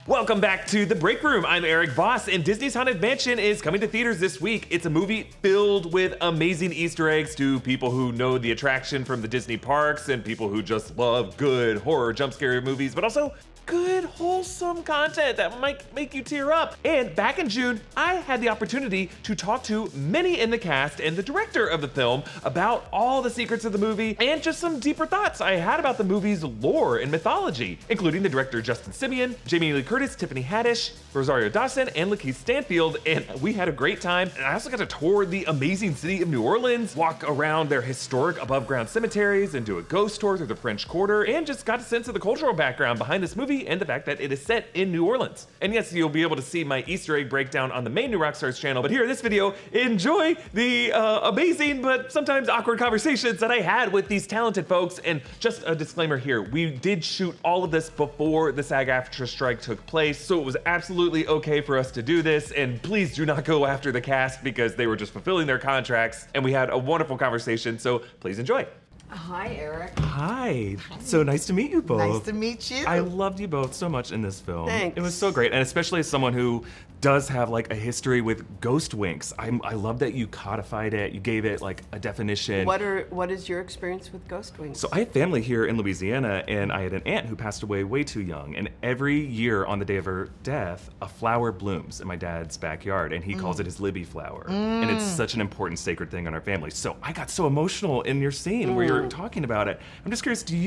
Welcome back to the Breakroom. I'm Erik Voss, and Disney's Haunted Mansion is coming to theaters this week. It's a movie filled with amazing Easter eggs to people who know the attraction from the Disney parks and people who just love good horror jump scare movies, but also good, wholesome content that might make you tear up. And back in June, I had the opportunity to talk to many in the cast and the director of the film about all the secrets of the movie and just some deeper thoughts I had about the movie's lore and mythology, including the director Justin Simien, Jamie Lee Curtis, Tiffany Haddish, Rosario Dawson, and Lakeith Stanfield, and we had a great time. And I also got to tour the amazing city of New Orleans, walk around their historic above-ground cemeteries, and do a ghost tour through the French Quarter, and just got a sense of the cultural background behind this movie and the fact that it is set in New Orleans. And yes, you'll be able to see my Easter egg breakdown on the main New Rockstars channel, but here in this video, enjoy the amazing but sometimes awkward conversations that I had with these talented folks. And just a disclaimer here, we did shoot all of this before the SAG-AFTRA strike took place, so it was absolutely okay for us to do this, and please do not go after the cast because they were just fulfilling their contracts, and we had a wonderful conversation, so please enjoy. Hi, Erik. Hi. So nice to meet you both. Nice to meet you. I loved you both so much in this film. Thanks. It was so great, and especially as someone who does have like a history with ghost winks. I love that you codified it. You gave it like a definition. What is your experience with ghost wings? So I have family here in Louisiana, and I had an aunt who passed away way too young. And every year on the day of her death, a flower blooms in my dad's backyard, and he calls it his Libby flower. And it's such an important sacred thing in our family. So I got so emotional in your scene where you're talking about it. I'm just curious, do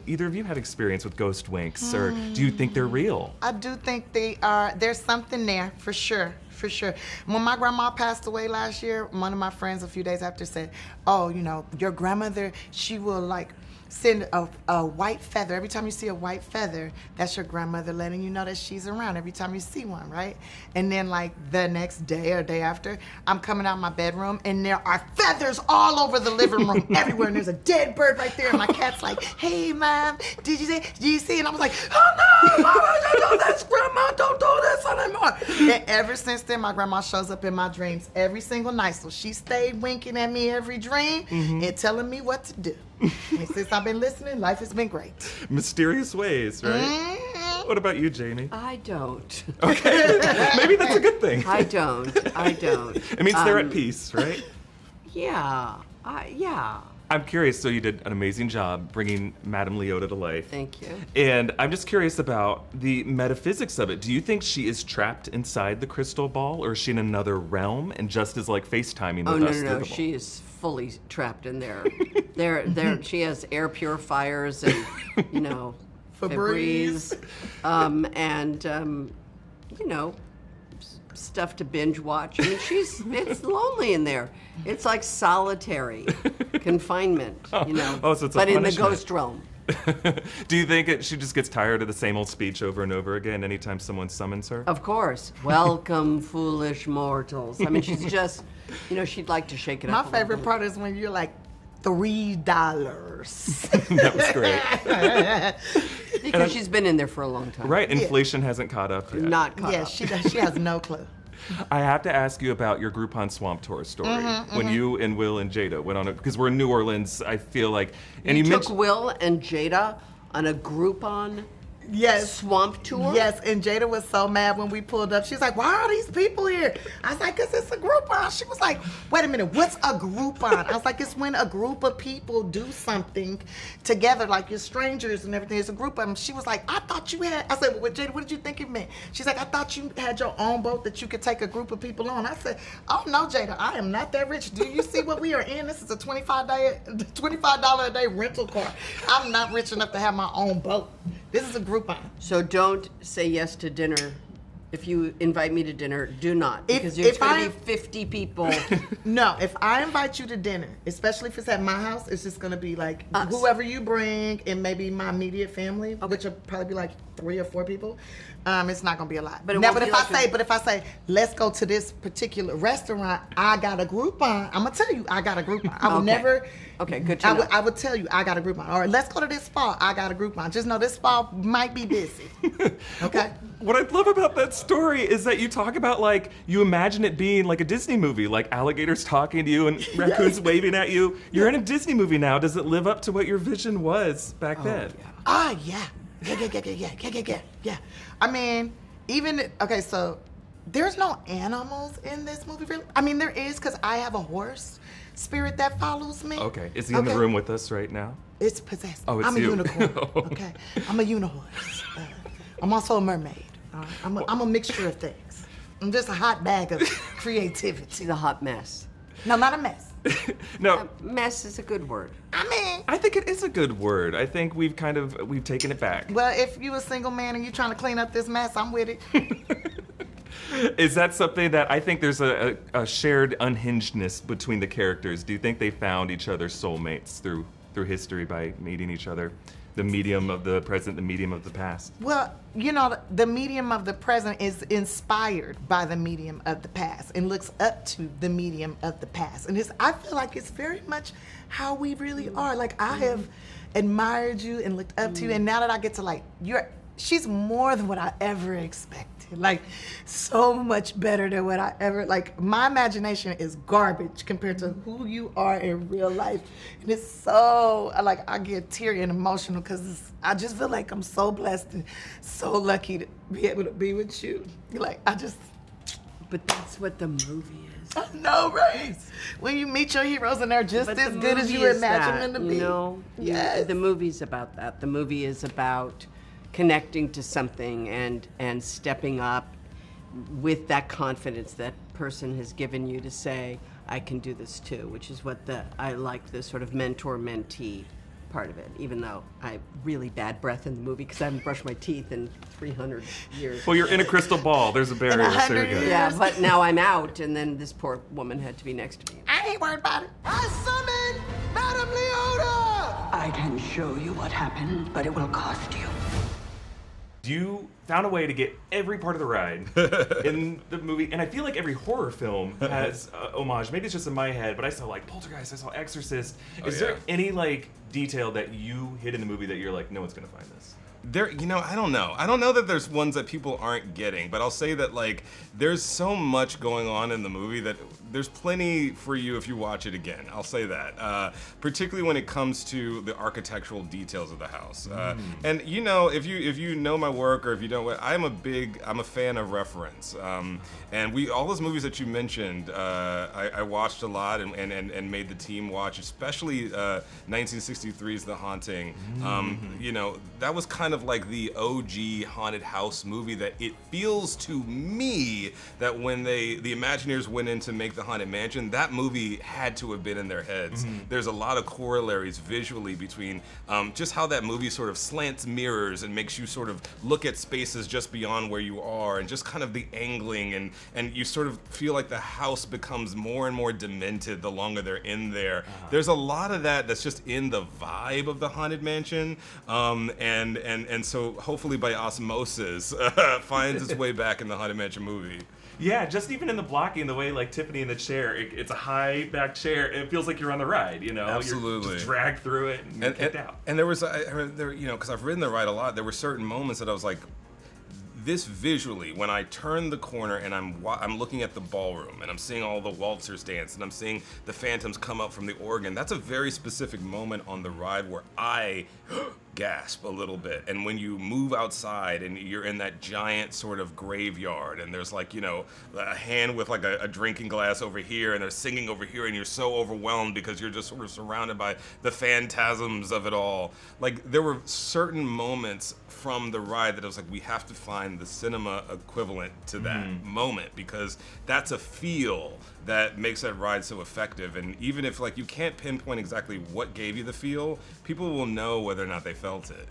either of you have experience with ghost winks, or do you think they're real? I do think they are. There's something there, for sure. For sure. When my grandma passed away last year, one of my friends a few days after said, oh, you know, your grandmother, she will like send a white feather. Every time you see a white feather, that's your grandmother letting you know that she's around every time you see one, right? And then like the next day or day after, I'm coming out my bedroom and there are feathers all over the living room, everywhere. And there's a dead bird right there. And my cat's like, hey, Mom, did you see? And I was like, oh no, Mama, don't do this, Grandma, don't do this anymore. And ever since then, my grandma shows up in my dreams every single night. So she stayed winking at me every dream and telling me what to do. And since I've been listening, life has been great. Mysterious ways, right? What about you, Jamie? I don't. Okay, maybe that's a good thing. I don't. It means they're at peace, right? Yeah. I'm curious, so you did an amazing job bringing Madame Leota to life. Thank you. And I'm just curious about the metaphysics of it. Do you think she is trapped inside the crystal ball, or is she in another realm and just is like FaceTiming with us? No. She is fully trapped in there. There. She has air purifiers and, you know, Febreze. You know, stuff to binge watch. I mean, it's lonely in there. It's like solitary confinement, you know. Oh, so it's but a in the punishment. ghost realm. Do you think she just gets tired of the same old speech over and over again anytime someone summons her? Of course. Welcome, foolish mortals. I mean, she's just, you know, she'd like to shake it My up. My favorite part is when you're like, $3. That was great. Because she's been in there for a long time. Right, inflation hasn't caught up yet. Not caught Yeah, up. she has no clue. I have to ask you about your Groupon Swamp Tour story. When you and Will and Jada went on it, because we're in New Orleans, I feel like, and you took mentioned Will and Jada on a Groupon swamp tour? Yes, and Jada was so mad when we pulled up. She's like, why are these people here? I was like, because it's a Groupon. She was like, wait a minute, what's a Groupon? I was like, it's when a group of people do something together, like you're strangers and everything. It's a Groupon. She was like, I thought you had, I said, well, Jada, what did you think it meant? She's like, I thought you had your own boat that you could take a group of people on. I said, oh no, Jada, I am not that rich. Do you see what we are in? This is a $25 a day rental car. I'm not rich enough to have my own boat. This is a Groupon. So don't say yes to dinner. If you invite me to dinner, do not. Because there's going to be 50 people. No, if I invite you to dinner, especially if it's at my house, it's just going to be like whoever you bring and maybe my immediate family, which will probably be like 3 or 4 people. It's not going to be a lot. But if I say, let's go to this particular restaurant, I got a Groupon. I'm going to tell you, I got a Groupon. I will never. Okay, good to know. I would tell you, I got a Groupon. Or let's go to this spa, I got a Groupon. Just know this spa might be busy. Okay? What I love about that story is that you talk about, like, you imagine it being like a Disney movie, like alligators talking to you and raccoons waving at you. You're in a Disney movie now. Does it live up to what your vision was back then? Yeah. Yeah. I mean, Okay, so there's no animals in this movie, really. I mean, there is, because I have a horse spirit that follows me. Okay. Is he in the room with us right now? It's possessed. Oh, it's I'm you. a unicorn. Okay, I'm a unihorse. I'm also a mermaid. All right? I'm a mixture of things. I'm just a hot bag of creativity. She's a hot mess. No, not a mess. No. Mess is a good word. I mean, I think it is a good word. I think we've taken it back. well, if you a single man and you trying to clean up this mess, I'm with it. Is that something that I think there's a shared unhingedness between the characters? Do you think they found each other's soulmates through history by meeting each other? The medium of the present, the medium of the past. Well, you know, the medium of the present is inspired by the medium of the past and looks up to the medium of the past. And I feel like it's very much how we really are. Like, I have admired you and looked up to you, and now that I get to she's more than what I ever expected. Like, so much better than what I ever, my imagination is garbage compared to who you are in real life. And it's so, I get teary and emotional because I just feel like I'm so blessed and so lucky to be able to be with you. But that's what the movie is. I know, right? When you meet your heroes and they're just But as the good as movie you is imagine that, them to be. You know, Yes. The movie's about that. The movie is about connecting to something and stepping up with that confidence that person has given you to say, I can do this too, which is what I like the sort of mentor-mentee part of it, even though I have really bad breath in the movie because I haven't brushed my teeth in 300 years. Well, you're in a crystal ball. There's a barrier. There 100 you go. years. Yeah, but now I'm out, and then this poor woman had to be next to me. I ain't worried about it. I summon Madame Leota! I can show you what happened, but it will cost you. You found a way to get every part of the ride in the movie, and I feel like every horror film has homage. Maybe it's just in my head, but I saw Poltergeist, I saw Exorcist. Is there any detail that you hit in the movie that you're like, no one's gonna find this? I don't know. I don't know that there's ones that people aren't getting, but I'll say that there's so much going on in the movie that there's plenty for you if you watch it again. I'll say that, particularly when it comes to the architectural details of the house. And if you know my work or if you don't, I'm a fan of reference. And all those movies that you mentioned, I watched a lot and made the team watch, especially 1963's The Haunting. That was kind of like the OG haunted house movie that it feels to me that when the Imagineers went in to make the Haunted Mansion, that movie had to have been in their heads. There's a lot of corollaries visually between just how that movie sort of slants mirrors and makes you sort of look at spaces just beyond where you are, and just kind of the angling, and you sort of feel like the house becomes more and more demented the longer they're in there. There's a lot of that's just in the vibe of the Haunted Mansion, and so hopefully by osmosis finds its way back in the Haunted Mansion movie. Yeah, just even in the blocking, the way Tiffany in the chair, it's a high back chair. It feels like you're on the ride, Absolutely. You're just dragged through it and you're kicked out. And there was, because I've ridden the ride a lot, there were certain moments that I was like, this visually, when I turn the corner and I'm looking at the ballroom and I'm seeing all the waltzers dance and I'm seeing the phantoms come up from the organ, that's a very specific moment on the ride where I gasp a little bit. And when you move outside and you're in that giant sort of graveyard and there's a hand with a drinking glass over here and they're singing over here and you're so overwhelmed because you're just sort of surrounded by the phantasms of it all. There were certain moments from the ride that I was like, we have to find the cinema equivalent to that moment, because that's a feel that makes that ride so effective. And even if you can't pinpoint exactly what gave you the feel, people will know whether or not they felt it,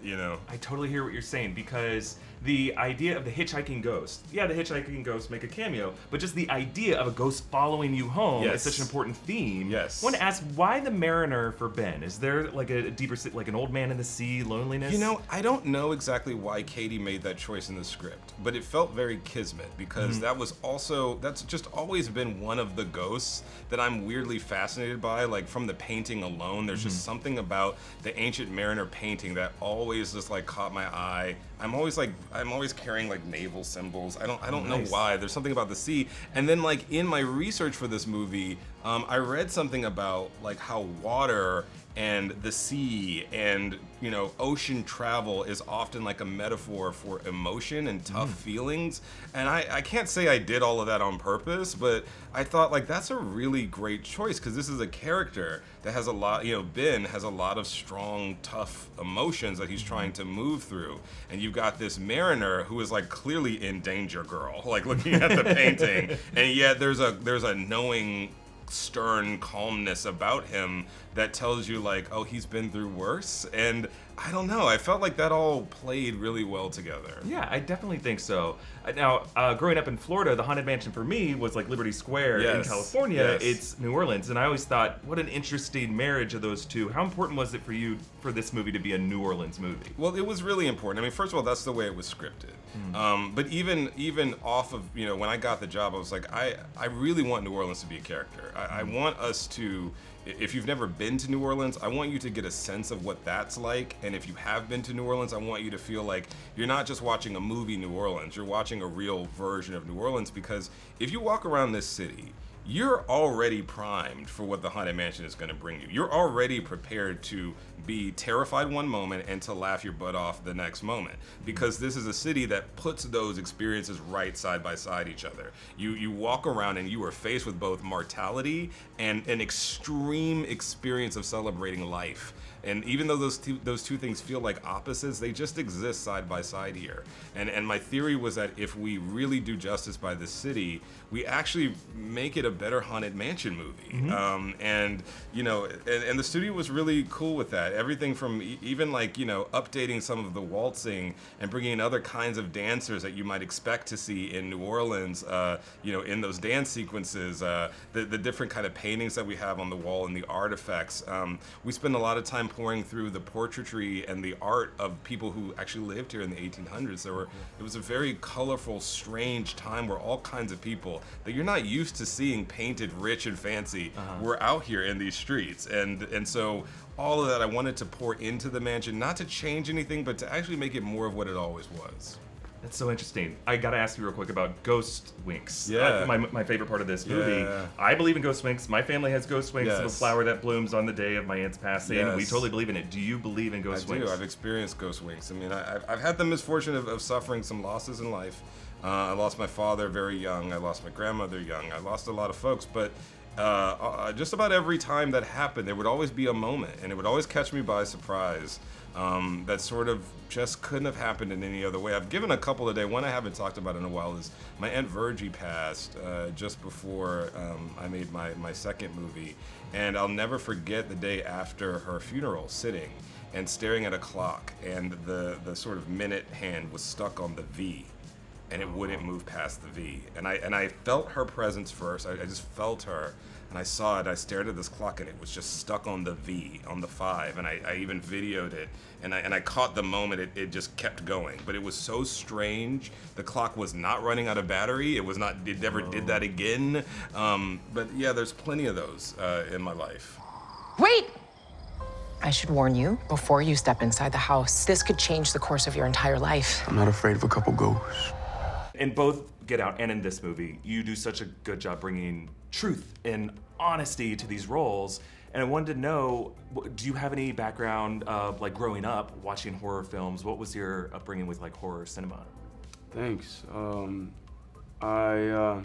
I totally hear what you're saying, because the idea of the hitchhiking ghost, the hitchhiking ghosts make a cameo, but just the idea of a ghost following you home is such an important theme. Yes. I want to ask, why the mariner for Ben? Is there a deeper, an old man in the sea, loneliness? I don't know exactly why Katie made that choice in the script, but it felt very kismet, because that's just always been one of the ghosts that I'm weirdly fascinated by. From the painting alone, there's just something about the ancient mariner painting that always just caught my eye. I'm always carrying naval symbols. I don't know why. There's something about the sea. And then in my research for this movie, I read something about how water and the sea and, you know, ocean travel is often like a metaphor for emotion and tough feelings. And I can't say I did all of that on purpose, but I thought like that's a really great choice because this is a character that has a lot, you know, Ben has a lot of strong, tough emotions that he's trying to move through. And you've got this mariner who is like clearly in danger, girl, like looking at the painting. And yet there's a knowing, stern calmness about him that tells you like, oh, he's been through worse. And I don't know, I felt like that all played really well together. Yeah, I definitely think so. Now, growing up in Florida, the Haunted Mansion for me was like Liberty Square. Yes, in California. yes. It's New Orleans. And I always thought, what an interesting marriage of those two. How important was it for you for this movie to be a New Orleans movie? Well, it was really important. I mean, first of all, that's the way it was scripted. But even off of, you know, when I got the job, I was like, I really want New Orleans to be a character. I want us to, if you've never been to New Orleans, I want you to get a sense of what that's like. And if you have been to New Orleans, I want you to feel like you're not just watching a movie New Orleans, you're watching a real version of New Orleans. Because if you walk around this city, you're already primed for what the Haunted Mansion is going to bring you. You're already prepared to be terrified one moment and to laugh your butt off the next moment, because this is a city that puts those experiences right side by side each other. You walk around and you are faced with both mortality and an extreme experience of celebrating life. And even though those two things feel like opposites, they just exist side by side here. And my theory was that if we really do justice by this city, we actually make it a better Haunted Mansion movie. And you know, and the studio was really cool with that. Everything from even like, you know, updating some of the waltzing and bringing in other kinds of dancers that you might expect to see in New Orleans. You know, in those dance sequences, the different kind of paintings that we have on the wall and the artifacts. We spend a lot of time pouring through the portraitry and the art of people who actually lived here in the 1800s. It was a very colorful, strange time where all kinds of people that you're not used to seeing painted rich and fancy were out here in these streets. And so all of that I wanted to pour into the mansion, not to change anything, but to actually make it more of what it always was. That's so interesting. I gotta ask you real quick about ghost winks. Yeah. My favorite part of this movie. Yeah. I believe in ghost winks. My family has ghost winks. Yes. The flower that blooms on the day of my aunt's passing. Yes. We totally believe in it. Do you believe in ghost winks? I do. I've experienced ghost winks. I mean, I've had the misfortune of suffering some losses in life. I lost my father very young. I lost my grandmother young. I lost a lot of folks. But just about every time that happened, there would always be a moment, and it would always catch me by surprise. That sort of just couldn't have happened in any other way. I've given a couple today. One I haven't talked about in a while is my Aunt Virgie passed just before I made my second movie. And I'll never forget the day after her funeral, sitting and staring at a clock, and the sort of minute hand was stuck on the V, and it wouldn't move past the V. And I felt her presence first. I just felt her. And I saw it, I stared at this clock, and it was just stuck on the V, on the 5, and I even videoed it, and I caught the moment it just kept going. But it was so strange. The clock was not running out of battery. It never did that again. But yeah, there's plenty of those in my life. Wait! I should warn you, before you step inside the house, this could change the course of your entire life. I'm not afraid of a couple ghosts. In both Get Out and in this movie, you do such a good job bringing truth and honesty to these roles. And I wanted to know, do you have any background of like growing up watching horror films? What was your upbringing with like horror cinema? Thanks. I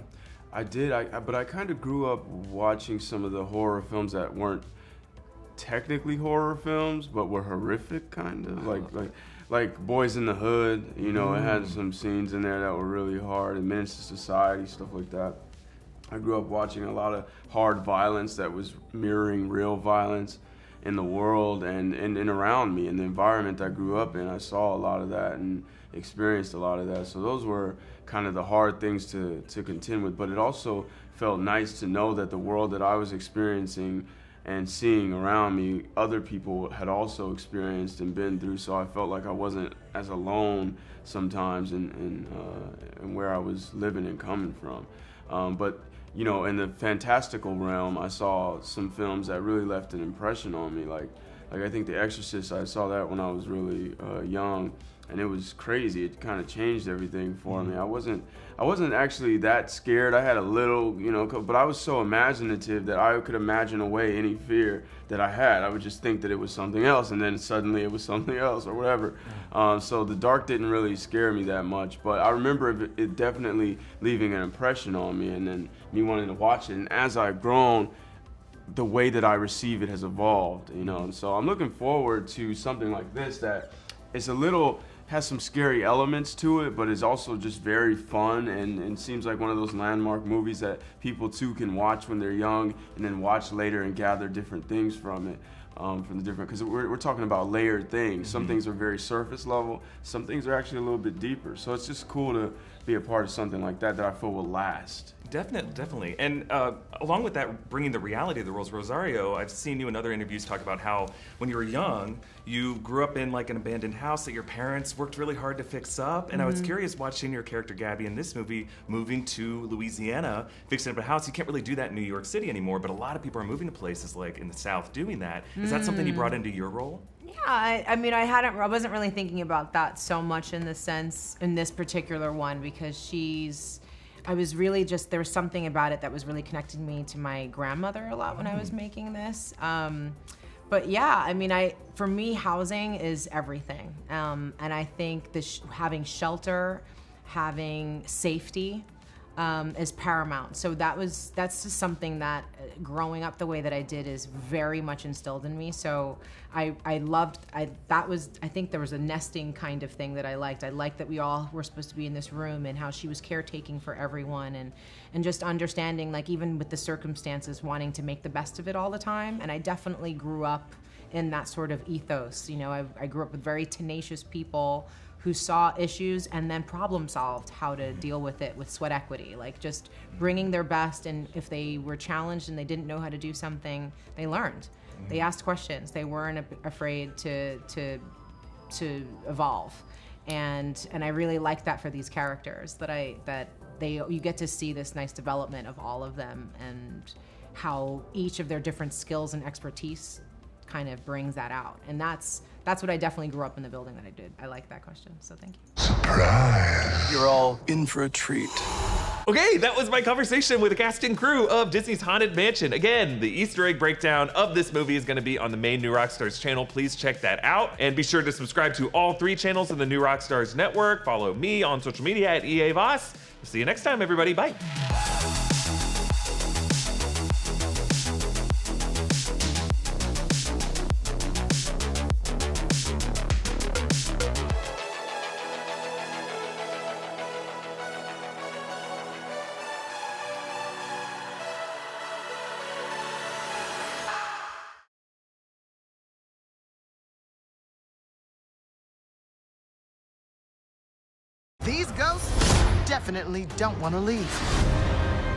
did, but I kind of grew up watching some of the horror films that weren't technically horror films, but were horrific, kind of like Boys in the Hood. You know, it had some scenes in there that were really hard, and Menace to Society, stuff like that. I grew up watching a lot of hard violence that was mirroring real violence in the world and around me. In the environment I grew up in, I saw a lot of that and experienced a lot of that. So those were kind of the hard things to contend with. But it also felt nice to know that the world that I was experiencing and seeing around me, other people had also experienced and been through. So I felt like I wasn't as alone sometimes in where I was living and coming from. But you know, in the fantastical realm, I saw some films that really left an impression on me. Like I think The Exorcist, I saw that when I was really young. and it was crazy. It kind of changed everything for me. I wasn't actually that scared. I had a little, you know, but I was so imaginative that I could imagine away any fear that I had. I would just think that it was something else, and then suddenly it was something else or whatever. So the dark didn't really scare me that much, but I remember it definitely leaving an impression on me, and then me wanting to watch it. And as I've grown, the way that I receive it has evolved, you know. And so I'm looking forward to something like this that is has some scary elements to it, but is also just very fun and seems like one of those landmark movies that people too can watch when they're young and then watch later and gather different things from it, from the different, because we're talking about layered things. Some things are very surface level, some things are actually a little bit deeper. So it's just cool to be a part of something like that I feel will last. Definitely. And along with that, bringing the reality of the roles, Rosario, I've seen you in other interviews talk about how when you were young, you grew up in like an abandoned house that your parents worked really hard to fix up. And I was curious, watching your character Gabby in this movie, moving to Louisiana, fixing up a house. You can't really do that in New York City anymore, but a lot of people are moving to places like in the South doing that. Is that something you brought into your role? Yeah, I mean, I wasn't really thinking about that so much in this particular one, because I was really just, there was something about it that was really connecting me to my grandmother a lot when I was making this. But yeah, I mean, for me, housing is everything. And I think having shelter, having safety, is paramount. So that's just something that growing up the way that I did is very much instilled in me. So I think there was a nesting kind of thing that I liked. I liked that we all were supposed to be in this room, and how she was caretaking for everyone, and just understanding, like, even with the circumstances, wanting to make the best of it all the time. And I definitely grew up in that sort of ethos. You know, I grew up with very tenacious people who saw issues and then problem solved how to deal with it with sweat equity, like just bringing their best. And if they were challenged and they didn't know how to do something, they learned. They asked questions. They weren't afraid to evolve. And I really like that for these characters, you get to see this nice development of all of them, and how each of their different skills and expertise kind of brings that out. And that's what I definitely grew up in the building that I did. I like that question, so thank you. Surprise! You're all in for a treat. Okay, that was my conversation with the cast and crew of Disney's Haunted Mansion. Again, the Easter egg breakdown of this movie is going to be on the main New Rockstars channel. Please check that out. And be sure to subscribe to all 3 channels in the New Rockstars network. Follow me on social media at EA Voss. We'll see you next time, everybody. Bye. These ghosts definitely don't want to leave.